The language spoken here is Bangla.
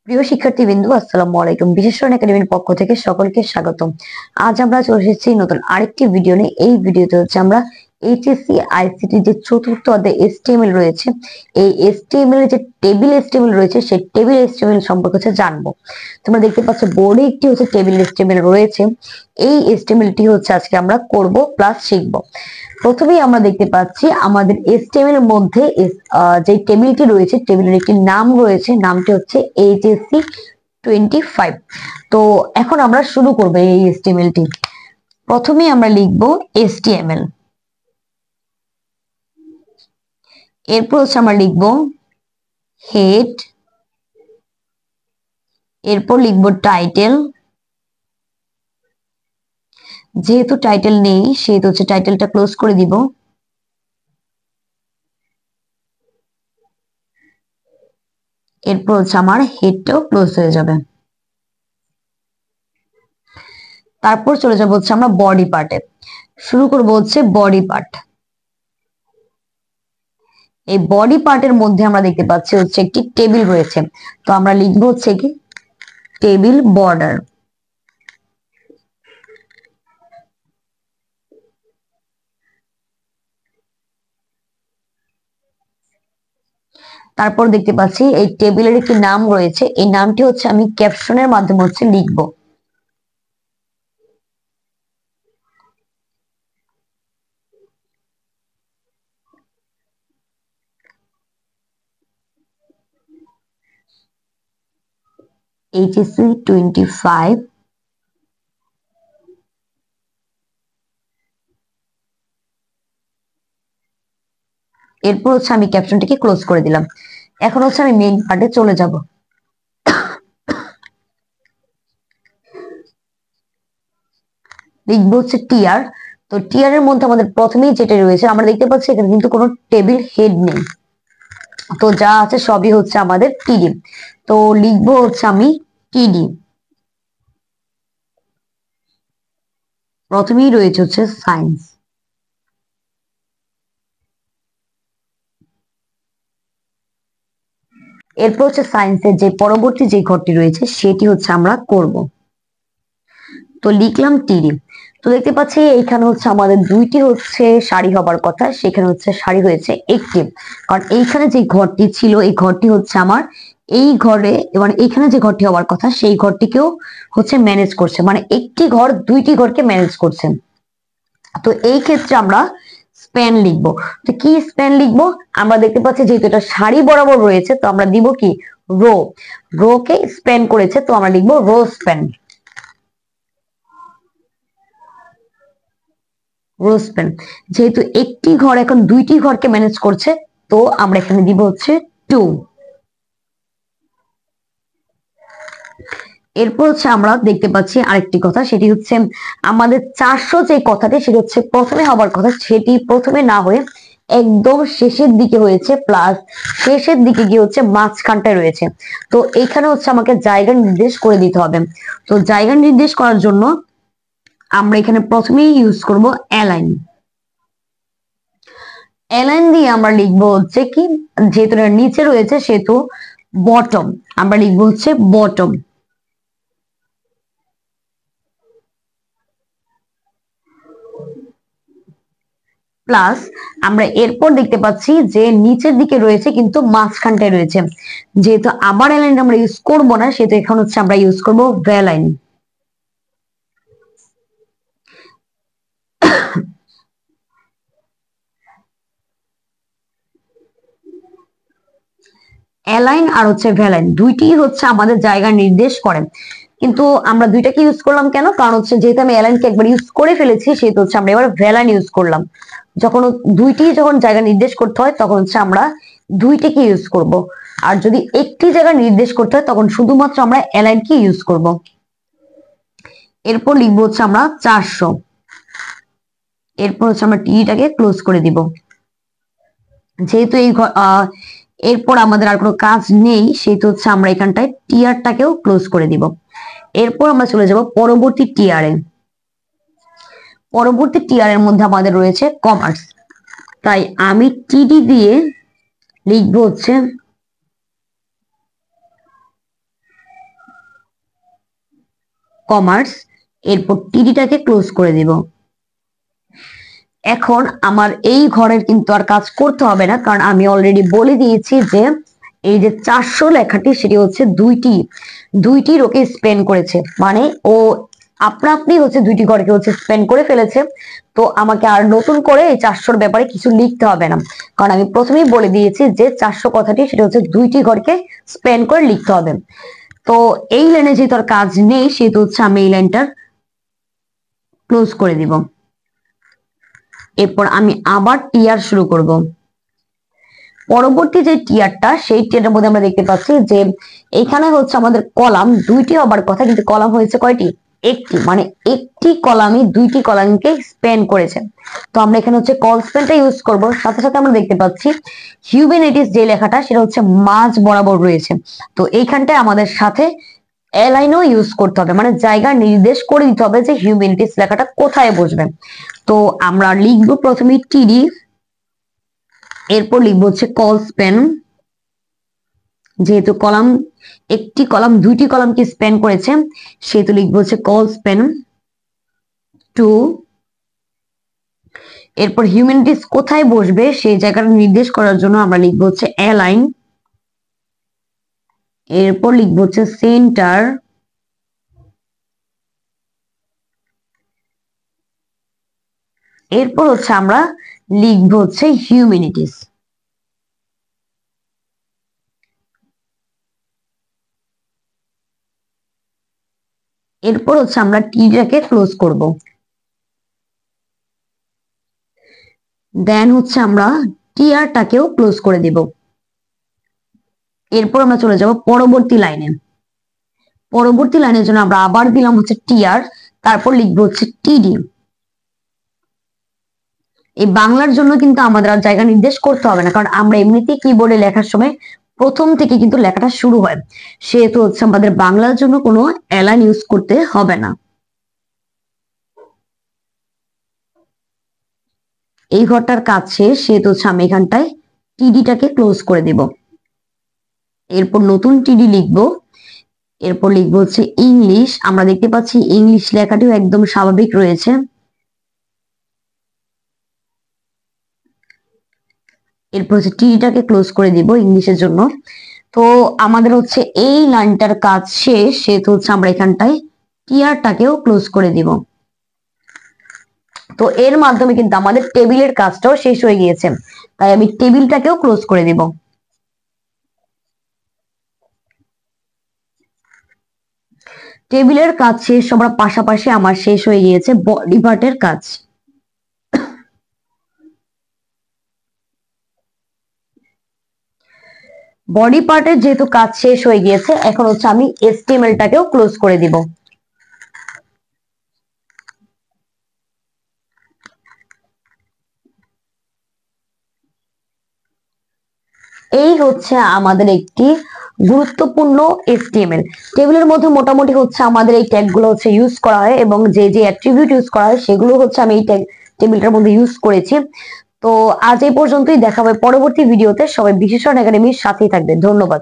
প্রিয় শিক্ষার্থীবৃন্দু, আসসালামু আলাইকুম। বিশেষণ একাডেমির পক্ষ থেকে সকলকে স্বাগতম। আজ আমরা চলে এসেছি নতুন আরেকটি ভিডিও নিয়ে। এই ভিডিওতে হচ্ছে আমরা এইচএসসি আইসিটি যে চতুর্থ অধ্যায় এসটিএমএল রয়েছে, এই এসটিএমএল যে টেবিল এসটিএমএল রয়েছে, সেই টেবিল এসটিএমএল সম্পর্কে হচ্ছে জানবো। তোমরা দেখতে পাচ্ছ বোর্ডে একটি হচ্ছে টেবিল এসটিএমএল রয়েছে। এই এসটিএমএলটি হচ্ছে আজকে আমরা করব প্লাস শিখবো। প্রথমেই আমরা দেখতে পাচ্ছি আমাদের এসটিএমএল এর মধ্যে যে টেবিলটি রয়েছে, টেবিলের একটি নাম রয়েছে, নামটি হচ্ছে এইচএসসি 25। তো এখন আমরা শুরু করব এই এসটিএমএলটি। প্রথমেই আমরা লিখব এসটিএমএল, এরপর হচ্ছে আমরা লিখব হেড, এরপর লিখব টাইটেল। যেহেতু টাইটেল নেই সেহেতু হচ্ছে টাইটেলটা ক্লোজ করে দিব। এরপর হচ্ছে আমার হেডটাও ক্লোজ হয়ে যাবে। তারপর চলে যাব হচ্ছে আমরা বডি পার্টে। শুরু করব হচ্ছে বডি পার্ট। এই বডি পার্টের মধ্যে আমরা দেখতে পাচ্ছি হচ্ছে একটি টেবিল রয়েছে। তো আমরা লিখবো হচ্ছে কি টেবিল বর্ডার। তারপর দেখতে পাচ্ছি এই টেবিলের একটি নাম রয়েছে, এই নামটি হচ্ছে আমি ক্যাপশনের মাধ্যমে হচ্ছে লিখবো। এইচএসসি 25। এরপর হচ্ছে আমি ক্যাপশনটিকে ক্লোজ করে দিলাম। এখন হচ্ছে আমি মেইন পার্টে চলে যাব। লিখবো হচ্ছে টিআর। তো টিআর এর মধ্যে আমাদের প্রথমেই যেটা রয়েছে, আমরা দেখতে পাচ্ছি এখানে কিন্তু কোনো টেবিল হেড নেই। তো যা আছে সবই হচ্ছে আমাদের টিডি। তো লিখবো হচ্ছে আমি টিডি। প্রথমেই রয়েছে হচ্ছে সায়েন্স। এরপর হচ্ছে সায়েন্সের যে পরবর্তী যে ঘরটি রয়েছে সেটি হচ্ছে আমরা করব। তো লিখলাম টিডি। তো দেখতে পাচ্ছি এইখানে হচ্ছে আমাদের দুইটি হচ্ছে সারি হবার কথা, সেখানে হচ্ছে সারি হয়েছে একটি। কারণ এইখানে যে ঘরটি ছিল এই ঘরটি হচ্ছে আমার এই ঘরে, মানে এইখানে যে ঘরটি হবার কথা সেই ঘরটিকেও হচ্ছে ম্যানেজ করছে, মানে একটি ঘর দুইটি ঘরকে ম্যানেজ করছে। তো এই ক্ষেত্রে আমরা স্প্যান লিখবো। তো কি স্প্যান লিখবো? আমরা দেখতে পাচ্ছি যেহেতু এটা সারি বরাবর রয়েছে তো আমরা দিব কি রো। রো কে স্প্যান করেছে তো আমরা লিখবো রো স্প্যান। Rho span. যেহেতু একটি ঘর এখন দুইটি ঘরকে ম্যানেজ করছে তো আমরা এখানে দিব হচ্ছে 2। এরপর হচ্ছে আমরা দেখতে পাচ্ছি আরেকটি কথা, সেটি হচ্ছে আমাদের 400 যে কথাটি সেটি হচ্ছে প্রথমে হবার কথা, সেটি প্রথমে না হয়ে একদম শেষের দিকে হয়েছে, প্লাস শেষের দিকে গিয়ে হচ্ছে মাঝখানটায় রয়েছে। তো এখানে হচ্ছে আমাকে জায়গা নির্দেশ করে দিতে হবে। তো জায়গা নির্দেশ করার জন্য আমরা এখানে প্রথমেই ইউজ করব অ্যালাইন। অ্যালাইন দিয়ে আমরা লিখবো হচ্ছে কি, যেহেতু নিচে রয়েছে সেহেতু বটম, আমরা লিখবো হচ্ছে বটম। প্লাস আমরা এরপর দেখতে পাচ্ছি যে নিচের দিকে রয়েছে কিন্তু মাঝখানটায় রয়েছে, যেহেতু আবার অ্যালাইন আমরা ইউজ করব না সেহেতু এখন হচ্ছে আমরা ইউজ করব ভ্যালাইন। অ্যালাইন আর হচ্ছে ভ্যালাইন দুইটি হচ্ছে আমাদের জায়গা নির্দেশ করে, কিন্তু আমরা দুইটাকে ইউজ করলাম কেন? কারণ হচ্ছে যেহেতু আমি অ্যালাইনকে একবার ইউজ করে ফেলেছি সেহেতু হচ্ছে আমরা এবার ভ্যালাইন ইউজ করলাম। যখন দুইটি যখন জায়গা নির্দেশ করতে হয় তখন হচ্ছে আমরা দুইটিকে ইউজ করব, আর যদি একটি জায়গা নির্দেশ করতে হয় তখন শুধুমাত্র আমরা অ্যালাইনকে ইউজ করব। এরপর লিখবো হচ্ছে আমরা 400। এরপর হচ্ছে আমরা টিটাকে ক্লোজ করে দিব। যেহেতু এরপর আমাদের আর কোনো কাজ নেই সেহেতু হচ্ছে আমরা এখানটায় টিআরটাকেও ক্লোজ করে দিব। এরপর আমরা চলে যাব পরবর্তী টিআরে। পরবর্তী টিআর এর মধ্যে আমাদের রয়েছে কমার্স, তাই আমি টিডি দিয়ে লিখবো হচ্ছে কমার্স, এরপর টিডিটাকে ক্লোজ করে দিব। এখন আমার এই ঘরের কিন্তু আর কাজ করতে হবে না, কারণ আমি অলরেডি বলে দিয়েছি যে এই যে 400 লেখাটি সেটি হচ্ছে দুইটি ওকে স্পেন্ড করেছে, মানে ও আপনা আপনি হচ্ছে দুইটি ঘরকে হচ্ছে স্পেন্ড করে ফেলেছে। তো আমাকে আর নতুন করে এই 400-র ব্যাপারে কিছু লিখতে হবে না, কারণ আমি প্রথমেই বলে দিয়েছি যে 400 কথাটি সেটা হচ্ছে দুইটি ঘরকে স্পেন্ড করে লিখতে হবে। তো এই লাইনে যেহেতু আর কাজ নেই, সেহেতু হচ্ছে আমি এই লাইনটার ক্লোজ করে দিব। এরপর আমি আবার টিআর শুরু করব। পরবর্তী যে টিআরটা, সেই টিআরটার মধ্যে আমরা দেখতে পাচ্ছি যে এখানে হচ্ছে আমাদের কলাম দুইটি হবার কথা, কিন্তু কলাম হয়েছে কয়টি? একটি, মানে একটি কলামই দুইটি কলামকে স্প্যান করেছে। তো আমরা এখানে হচ্ছে কল স্প্যানটা ইউজ করব। সাথে সাথে আমরা দেখতে পাচ্ছি হিউম্যানিটিস যে লেখাটা সেটা হচ্ছে মাঝ বরাবর রয়েছে। তো এইখানটায় আমাদের সাথে অ্যালাইনও ইউজ করতে হবে, মানে জায়গা নির্দেশ করে দিতে হবে যে হিউম্যানিটিস লেখাটা কোথায় বসবে। তো আমরা লিখবো প্রথমে টিডি, এরপর লিখবো হচ্ছে কল স্প্যান, যেহেতু কলাম একটি কলাম দুইটি কলামকে স্প্যান করেছে সেহেতু লিখবো হচ্ছে কল স্প্যান 2। এরপর হিউম্যানিটিস কোথায় বসবে সেই জায়গাটা নির্দেশ করার জন্য আমরা লিখবো হচ্ছে অ্যালাইন, এরপর লিখবো হচ্ছে সেন্টার, এরপর হচ্ছে আমরা লিখবো হচ্ছে হিউম্যানিটিস। এরপর হচ্ছে আমরা টিটাকে ক্লোজ করব। দেন হচ্ছে আমরা টিআরটাকেও ক্লোজ করে দিব। এরপর আমরা চলে যাব পরবর্তী লাইনে। পরবর্তী লাইনের জন্য আমরা আবার দিলাম হচ্ছে টিআর, তারপর লিখবো হচ্ছে টিডি। এই বাংলার জন্য কিন্তু আমাদের আর জায়গা নির্দেশ করতে হবে না, কারণ আমরা এমনিতেই কিবোর্ডে লেখার সময় প্রথম থেকে কিন্তু লেখাটা শুরু হয়, সেহেতু হচ্ছে আমাদের বাংলার জন্য কোনো অ্যালাইন ইউজ করতে হবে না। এই ঘরটার কাজ শেষ, সেহেতু হচ্ছে আমি এখানটায় টিডিটাকে ক্লোজ করে দিব। এরপর নতুন টিডি লিখবো, এরপর লিখবো হচ্ছে ইংলিশ। আমরা দেখতে পাচ্ছি ইংলিশ লেখাটিও একদম স্বাভাবিক রয়েছে। এরপর হচ্ছে টিটাকে ক্লোজ করে দিব ইংলিশের জন্য। তো আমাদের হচ্ছে এই লাইনটার কাজ শেষ, সেহেতু হচ্ছে আমরা এখানটায় টিআরটাকেও ক্লোজ করে দিব। তো এর মাধ্যমে কিন্তু আমাদের টেবিলের কাজটাও শেষ হয়ে গিয়েছে, তাই আমি টেবিলটাকেও ক্লোজ করে দিব। টেবিলের কাজ শেষ হবার পাশাপাশি আমার শেষ হয়ে গিয়েছে বডি পার্টের কাজ। বডি পার্টের যেহেতু কাজ শেষ হয়ে গিয়েছে, এখন হচ্ছে আমি এসটিএমএলটাকেও ক্লোজ করে দিব। এই হচ্ছে আমাদের একটি গুরুত্বপূর্ণ এসটিএমএল। টেবিলের মধ্যে মোটামুটি হচ্ছে আমাদের এই ট্যাগ গুলো হচ্ছে ইউজ করা হয়, এবং যে যে অ্যাট্রিবিউট ইউজ করা হয় সেগুলো হচ্ছে আমি এই টেবিলটার মধ্যে ইউজ করেছি। তো আজ এই পর্যন্তই, দেখা হবে পরবর্তী ভিডিওতে। সবাই বিশেষণ একাডেমির সাথেই থাকবে। ধন্যবাদ।